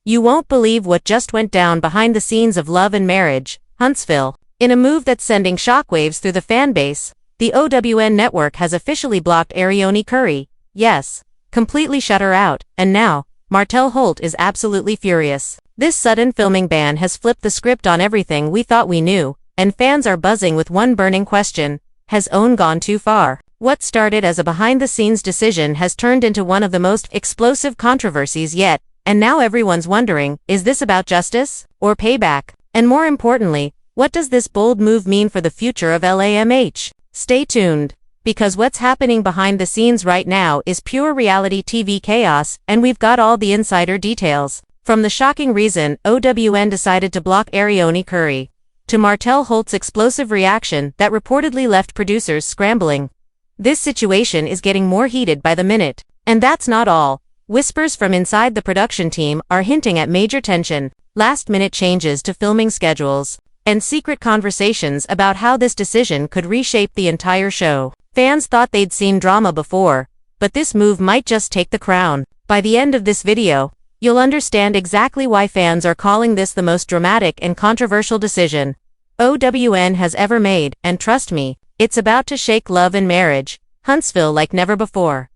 You won't believe what just went down behind the scenes of Love and Marriage, Huntsville. In a move that's sending shockwaves through the fanbase, the OWN network has officially blocked Arionne Curry. Yes, completely shut her out, and now, Martell Holt is absolutely furious. This sudden filming ban has flipped the script on everything we thought we knew, and fans are buzzing with one burning question: has OWN gone too far? What started as a behind-the-scenes decision has turned into one of the most explosive controversies yet, and now everyone's wondering, is this about justice or payback? And more importantly, what does this bold move mean for the future of LAMH? Stay tuned, because what's happening behind the scenes right now is pure reality TV chaos, and we've got all the insider details. From the shocking reason OWN decided to block Arionne Curry, to Martell Holt's explosive reaction that reportedly left producers scrambling. This situation is getting more heated by the minute. And that's not all. Whispers from inside the production team are hinting at major tension, last-minute changes to filming schedules, and secret conversations about how this decision could reshape the entire show. Fans thought they'd seen drama before, but this move might just take the crown. By the end of this video, you'll understand exactly why fans are calling this the most dramatic and controversial decision OWN has ever made, and trust me, it's about to shake Love and Marriage, Huntsville like never before.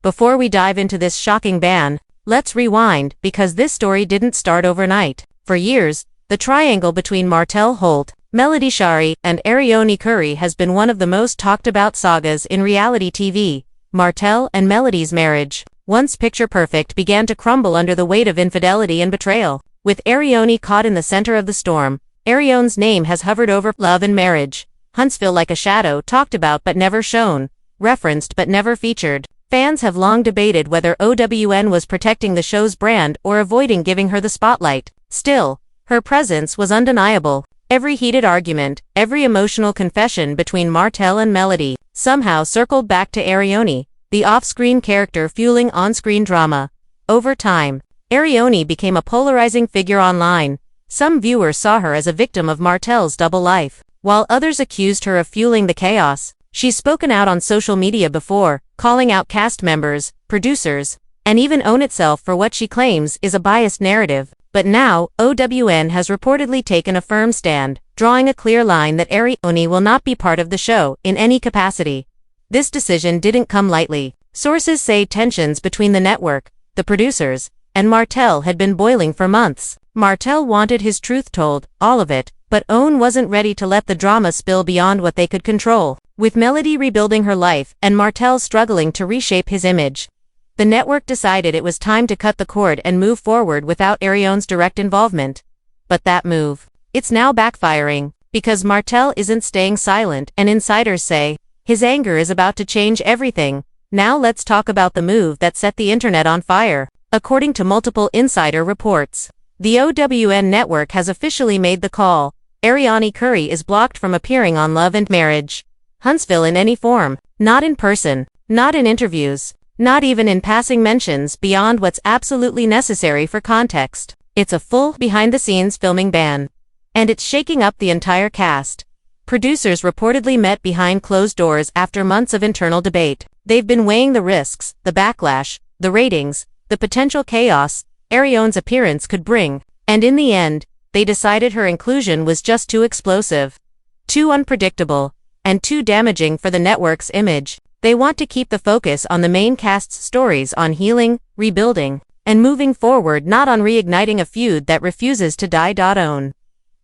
Before we dive into this shocking ban, let's rewind, because this story didn't start overnight. For years, the triangle between Martell Holt, Melody Shari, and Arionne Curry has been one of the most talked-about sagas in reality TV. Martell and Melody's marriage, once picture-perfect, began to crumble under the weight of infidelity and betrayal. With Arionne caught in the center of the storm, Arionne's name has hovered over Love and Marriage, Huntsville like a shadow, talked about but never shown, referenced but never featured. Fans have long debated whether OWN was protecting the show's brand or avoiding giving her the spotlight. Still, her presence was undeniable. Every heated argument, every emotional confession between Martell and Melody, somehow circled back to Arionne, the off-screen character fueling on-screen drama. Over time, Arionne became a polarizing figure online. Some viewers saw her as a victim of Martell's double life, while others accused her of fueling the chaos. She's spoken out on social media before, calling out cast members, producers, and even OWN itself for what she claims is a biased narrative. But now, OWN has reportedly taken a firm stand, drawing a clear line that Arionne will not be part of the show in any capacity. This decision didn't come lightly. Sources say tensions between the network, the producers, and Martell had been boiling for months. Martell wanted his truth told, all of it, but OWN wasn't ready to let the drama spill beyond what they could control. With Melody rebuilding her life and Martell struggling to reshape his image, the network decided it was time to cut the cord and move forward without Arionne's direct involvement. But that move, it's now backfiring, because Martell isn't staying silent, and insiders say his anger is about to change everything. Now let's talk about the move that set the internet on fire. According to multiple insider reports, the OWN network has officially made the call. Arionne Curry is blocked from appearing on Love and Marriage, Huntsville in any form, not in person, not in interviews, not even in passing mentions beyond what's absolutely necessary for context. It's a full, behind-the-scenes filming ban. And it's shaking up the entire cast. Producers reportedly met behind closed doors after months of internal debate. They've been weighing the risks, the backlash, the ratings, the potential chaos Arionne's appearance could bring, and in the end, they decided her inclusion was just too explosive, too unpredictable, and too damaging for the network's image. They want to keep the focus on the main cast's stories, on healing, rebuilding, and moving forward, not on reigniting a feud that refuses to die. OWN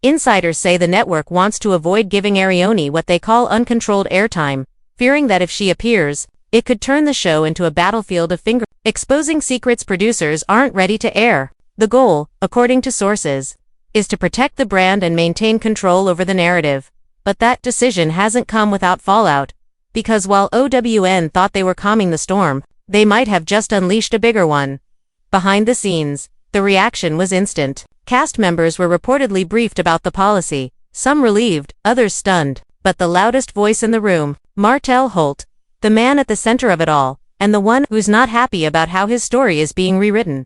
insiders say the network wants to avoid giving Arionne what they call uncontrolled airtime, fearing that if she appears, it could turn the show into a battlefield of exposing secrets producers aren't ready to air. The goal, according to sources, is to protect the brand and maintain control over the narrative. But that decision hasn't come without fallout, because while OWN thought they were calming the storm, they might have just unleashed a bigger one. Behind the scenes, the reaction was instant. Cast members were reportedly briefed about the policy, some relieved, others stunned. But the loudest voice in the room, Martell Holt, the man at the center of it all, and the one who's not happy about how his story is being rewritten.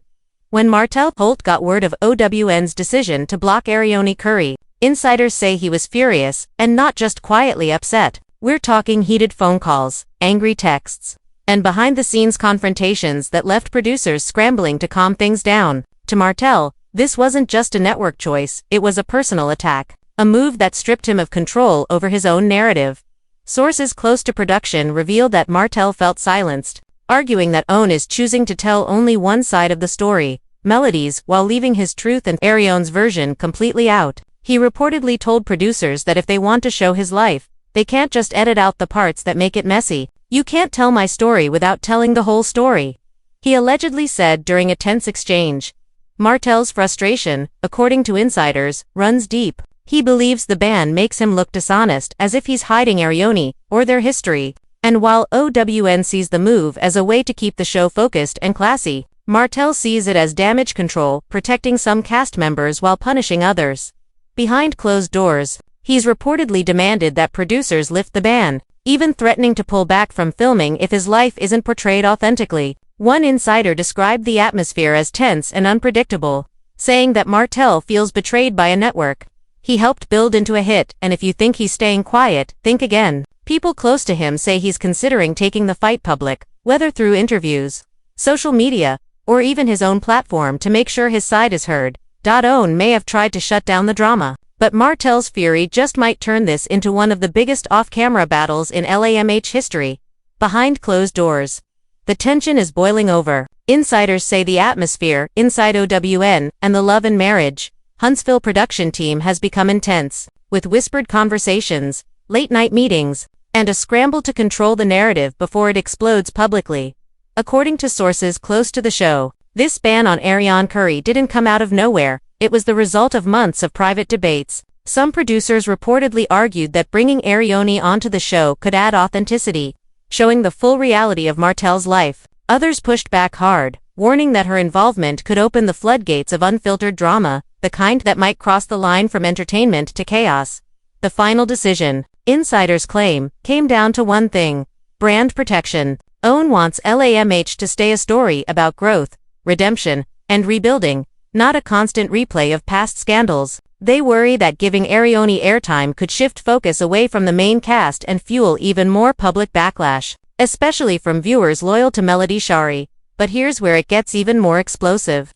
When Martell Holt got word of OWN's decision to block Arionne Curry, insiders say he was furious, and not just quietly upset. We're talking heated phone calls, angry texts, and behind-the-scenes confrontations that left producers scrambling to calm things down. To Martell, This wasn't just a network choice, it was a personal attack. A move that stripped him of control over his own narrative. Sources close to production revealed that Martell felt silenced, arguing that Own is choosing to tell only one side of the story, Melody's, while leaving his truth and Arionne's version completely out. He reportedly told producers that if they want to show his life, they can't just edit out the parts that make it messy. You can't tell my story without telling the whole story, he allegedly said during a tense exchange. Martell's frustration, according to insiders, runs deep. He believes the ban makes him look dishonest, as if he's hiding Arionne, or their history. And while OWN sees the move as a way to keep the show focused and classy, Martell sees it as damage control, protecting some cast members while punishing others. Behind closed doors, he's reportedly demanded that producers lift the ban, even threatening to pull back from filming if his life isn't portrayed authentically. One insider described the atmosphere as tense and unpredictable, saying that Martell feels betrayed by a network he helped build into a hit, and if you think he's staying quiet, think again. People close to him say he's considering taking the fight public, whether through interviews, social media, or even his own platform to make sure his side is heard. Own may have tried to shut down the drama, but Martell's fury just might turn this into one of the biggest off-camera battles in LAMH history. Behind closed doors, the tension is boiling over. Insiders say the atmosphere inside OWN and the Love and Marriage, Huntsville production team has become intense, with whispered conversations, late-night meetings, and a scramble to control the narrative before it explodes publicly. According to sources close to the show, this ban on Arionne Curry didn't come out of nowhere, it was the result of months of private debates. Some producers reportedly argued that bringing Arionne onto the show could add authenticity, showing the full reality of Martell's life. Others pushed back hard, warning that her involvement could open the floodgates of unfiltered drama, the kind that might cross the line from entertainment to chaos. The final decision, insiders claim, came down to one thing: brand protection. OWN wants LAMH to stay a story about growth, redemption, and rebuilding, not a constant replay of past scandals. They worry that giving Arionne airtime could shift focus away from the main cast and fuel even more public backlash, especially from viewers loyal to Melody Shari. But here's where it gets even more explosive.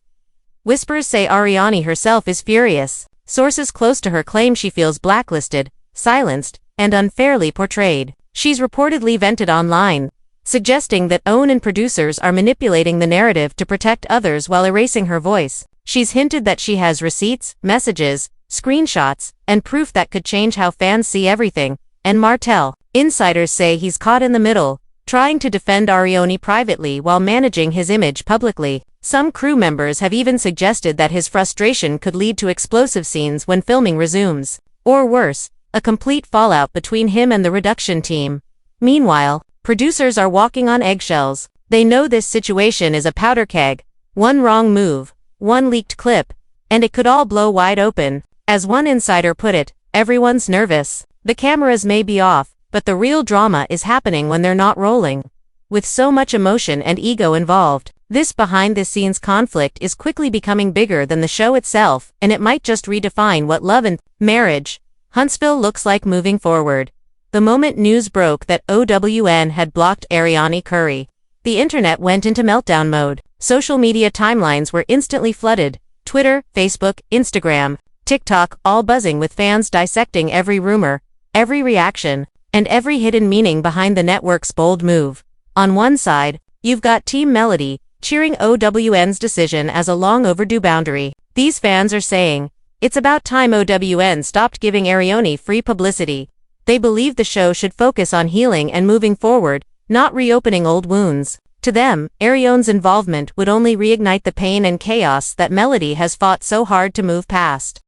Whispers say Arionne herself is furious. Sources close to her claim she feels blacklisted, silenced, and unfairly portrayed. She's reportedly vented online, suggesting that OWN and producers are manipulating the narrative to protect others while erasing her voice. She's hinted that she has receipts, messages, screenshots, and proof that could change how fans see everything. And Martell, insiders say he's caught in the middle, trying to defend Arionne privately while managing his image publicly. Some crew members have even suggested that his frustration could lead to explosive scenes when filming resumes. Or worse, a complete fallout between him and the production team. Meanwhile, producers are walking on eggshells. They know this situation is a powder keg. One wrong move, one leaked clip, and it could all blow wide open. As one insider put it, everyone's nervous. The cameras may be off, but the real drama is happening when they're not rolling. With so much emotion and ego involved, this behind-the-scenes conflict is quickly becoming bigger than the show itself, and it might just redefine what Love and Marriage, Huntsville looks like moving forward. The moment news broke that OWN had blocked Arionne Curry, the internet went into meltdown mode. Social media timelines were instantly flooded. Twitter, Facebook, Instagram, TikTok, all buzzing with fans dissecting every rumor, every reaction, and every hidden meaning behind the network's bold move. On one side, you've got Team Melody, cheering OWN's decision as a long overdue boundary. These fans are saying, it's about time OWN stopped giving Arionne free publicity. They believe the show should focus on healing and moving forward, not reopening old wounds. To them, Arionne's involvement would only reignite the pain and chaos that Melody has fought so hard to move past.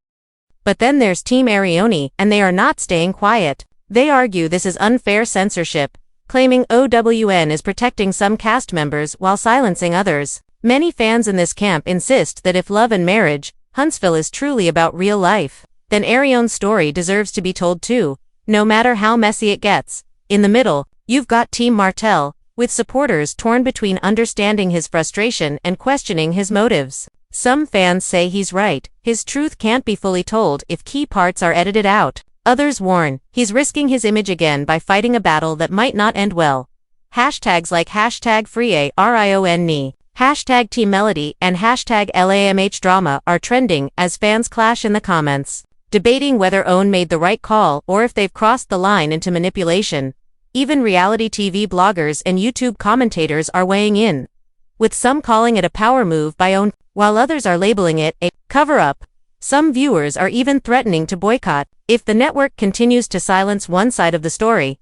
But then there's Team Arionne, and they are not staying quiet. They argue this is unfair censorship, claiming OWN is protecting some cast members while silencing others. Many fans in this camp insist that if Love and Marriage, Huntsville is truly about real life, then Arionne's story deserves to be told too, no matter how messy it gets. In the middle, you've got Team Martell, with supporters torn between understanding his frustration and questioning his motives. Some fans say he's right, his truth can't be fully told if key parts are edited out. Others warn, he's risking his image again by fighting a battle that might not end well. Hashtags like #FreeArionne Hashtag Team Melody and hashtag LAMH drama are trending as fans clash in the comments, debating whether OWN made the right call or if they've crossed the line into manipulation. Even reality TV bloggers and YouTube commentators are weighing in, with some calling it a power move by OWN, while others are labeling it a cover-up. Some viewers are even threatening to boycott if the network continues to silence one side of the story.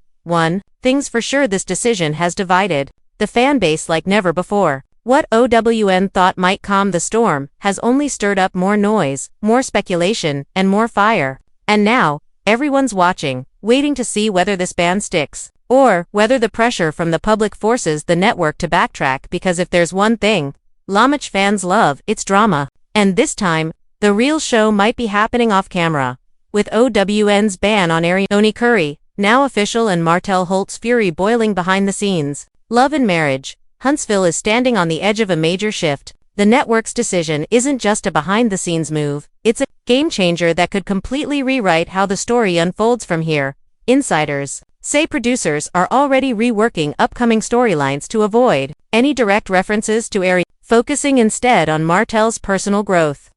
Things for sure: this decision has divided the fan base like never before. What OWN thought might calm the storm has only stirred up more noise, more speculation, and more fire. And now, everyone's watching, waiting to see whether this ban sticks, or whether the pressure from the public forces the network to backtrack, because if there's one thing LAMH fans love, it's drama. And this time, the real show might be happening off camera, with OWN's ban on Arionne Curry now official and Martell Holt's fury boiling behind the scenes. Love and Marriage. Huntsville is standing on the edge of a major shift. The network's decision isn't just a behind-the-scenes move, it's a game-changer that could completely rewrite how the story unfolds from here. Insiders say producers are already reworking upcoming storylines to avoid any direct references to Arionne, focusing instead on Martell's personal growth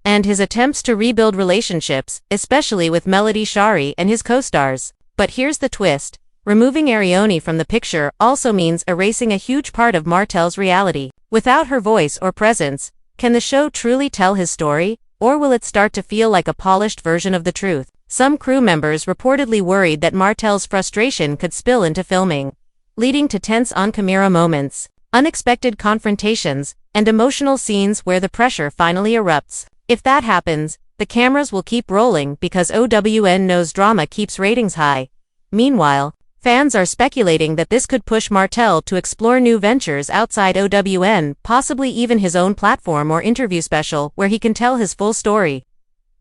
and his attempts to rebuild relationships, especially with Melody Shari and his co-stars. But here's the twist. Removing Arionne from the picture also means erasing a huge part of Martell's reality. Without her voice or presence, can the show truly tell his story, or will it start to feel like a polished version of the truth? Some crew members reportedly worried that Martell's frustration could spill into filming, leading to tense on-camera moments, unexpected confrontations, and emotional scenes where the pressure finally erupts. If that happens, the cameras will keep rolling because OWN knows drama keeps ratings high. Meanwhile, fans are speculating that this could push Martell to explore new ventures outside OWN, possibly even his own platform or interview special where he can tell his full story,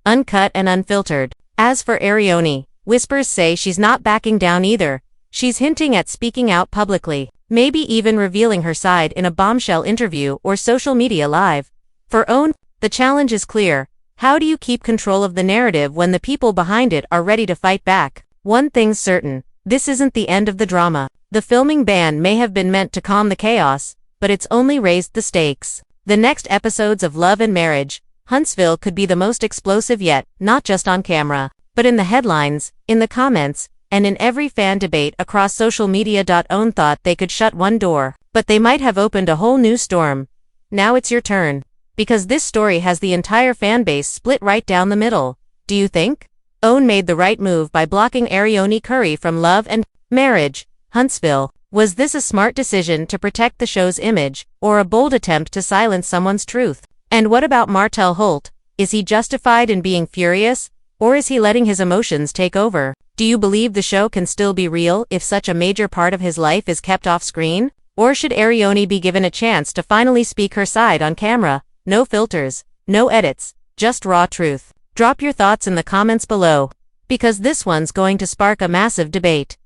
uncut and unfiltered. As for Arionne, whispers say she's not backing down either. She's hinting at speaking out publicly, maybe even revealing her side in a bombshell interview or social media live. For OWN, the challenge is clear. How do you keep control of the narrative when the people behind it are ready to fight back? One thing's certain. This isn't the end of the drama. The filming ban may have been meant to calm the chaos, but it's only raised the stakes. The next episodes of Love and Marriage, Huntsville could be the most explosive yet, not just on camera, but in the headlines, in the comments, and in every fan debate across social media. OWN thought they could shut one door, but they might have opened a whole new storm. Now it's your turn, because this story has the entire fan base split right down the middle. Do you think OWN made the right move by blocking Arionne Curry from Love and Marriage? Huntsville. Was this a smart decision to protect the show's image, or a bold attempt to silence someone's truth? And what about Martell Holt? Is he justified in being furious, or is he letting his emotions take over? Do you believe the show can still be real if such a major part of his life is kept off screen? Or should Arionne be given a chance to finally speak her side on camera? No filters, no edits, just raw truth. Drop your thoughts in the comments below, because this one's going to spark a massive debate.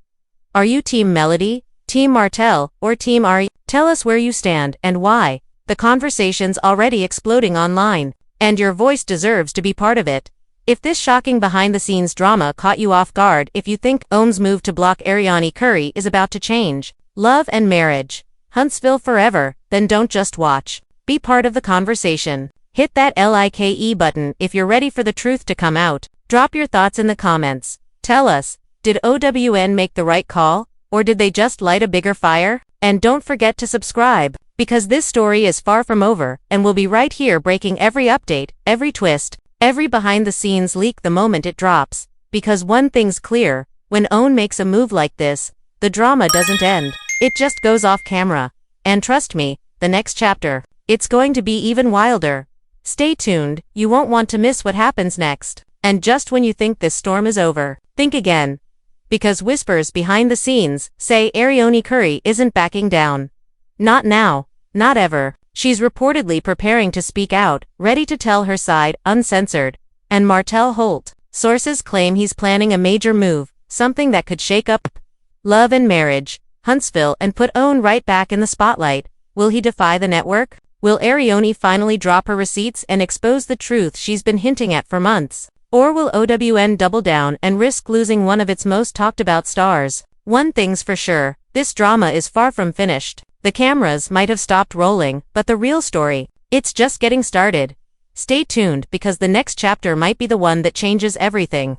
Are you Team Melody, Team Martell, or Team Arionne? Tell us where you stand and why. The conversation's already exploding online, and your voice deserves to be part of it. If this shocking behind-the-scenes drama caught you off guard, if you think OWN's move to block Arionne Curry is about to change Love and Marriage, Huntsville forever, then don't just watch. Be part of the conversation. Hit that like button if you're ready for the truth to come out. Drop your thoughts in the comments. Tell us, did OWN make the right call, or did they just light a bigger fire? And don't forget to subscribe, because this story is far from over, and we'll be right here breaking every update, every twist, every behind-the-scenes leak the moment it drops. Because one thing's clear, when OWN makes a move like this, the drama doesn't end. It just goes off camera. And trust me, the next chapter, it's going to be even wilder. Stay tuned, you won't want to miss what happens next. And just when you think this storm is over, think again. Because whispers behind the scenes say Arionne Curry isn't backing down. Not now, not ever. She's reportedly preparing to speak out, ready to tell her side, uncensored. And Martell Holt, sources claim he's planning a major move, something that could shake up Love and Marriage, Huntsville, and put OWN right back in the spotlight. Will he defy the network? Will Arionne finally drop her receipts and expose the truth she's been hinting at for months? Or will OWN double down and risk losing one of its most talked about stars? One thing's for sure, this drama is far from finished. The cameras might have stopped rolling, but the real story, it's just getting started. Stay tuned because the next chapter might be the one that changes everything.